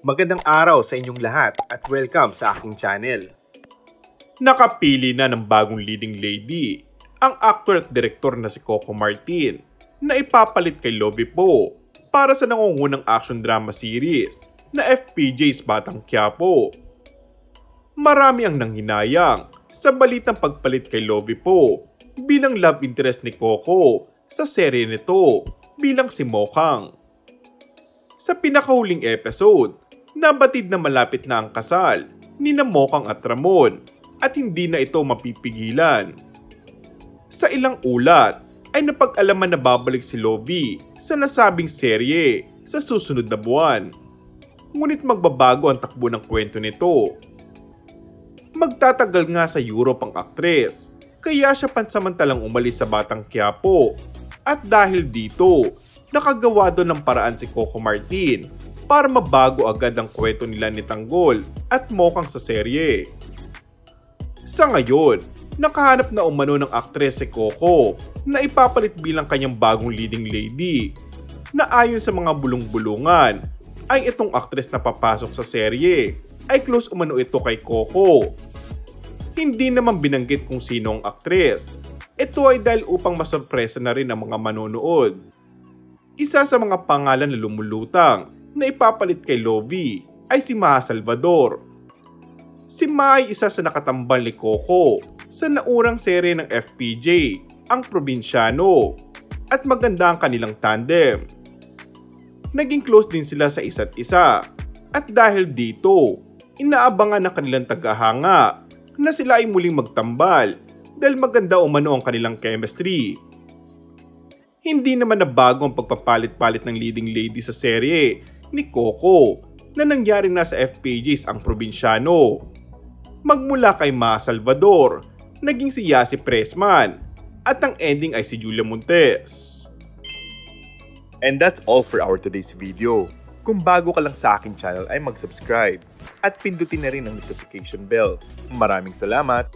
Magandang araw sa inyong lahat at welcome sa aking channel. Nakapili na ng bagong leading lady ang actor at direktor na si Coco Martin na ipapalit kay Lovie Poe para sa nangungunang action drama series na FPJ's Batang Quiapo. Marami ang nanghinayang sa balitang pagpalit kay Lovie Poe bilang love interest ni Coco sa serye nito bilang si Mokhang. Sa pinakahuling episode, nabatid na malapit na ang kasal ni na Mokhang at Ramon at hindi na ito mapipigilan. Sa ilang ulat ay napag-alaman na babalik si Lovie sa nasabing serye sa susunod na buwan. Ngunit magbabago ang takbo ng kwento nito. Magtatagal nga sa Europe ang aktres, kaya siya pansamantalang umalis sa Batang Quiapo. At dahil dito, nakagawa doon ng paraan si Coco Martin para mabago agad ang kwento nila ni Tanggol at Mokhang sa serye. Sa ngayon, nakahanap na umano ng aktres si Coco na ipapalit bilang kanyang bagong leading lady na ayon sa mga bulong-bulungan ay itong aktres na papasok sa serye ay close umano ito kay Coco. Hindi naman binanggit kung sino ang aktres. Ito ay dahil upang masurpresa na rin ang mga manonood. Isa sa mga pangalan na lumulutang na ipapalit kay Lovie ay si Maha Salvador. Si Maha ay isa sa nakatambal ni Coco sa naurang serye ng FPJ, ang Probinsyano, at maganda ang kanilang tandem. Naging close din sila sa isa't isa at dahil dito, inaabangan ng kanilang tagahanga na sila ay muling magtambal dahil maganda umano ang kanilang chemistry. Hindi naman nabago ang pagpapalit-palit ng leading lady sa serye ni Coco na nangyari na sa FPJ's ang Probinsyano. Magmula kay Maha Salvador, naging si Yasi Pressman at ang ending ay si Julia Montes. And that's all for our today's video. Kung bago ka lang sa aking channel ay mag-subscribe at pindutin na rin ang notification bell. Maraming salamat!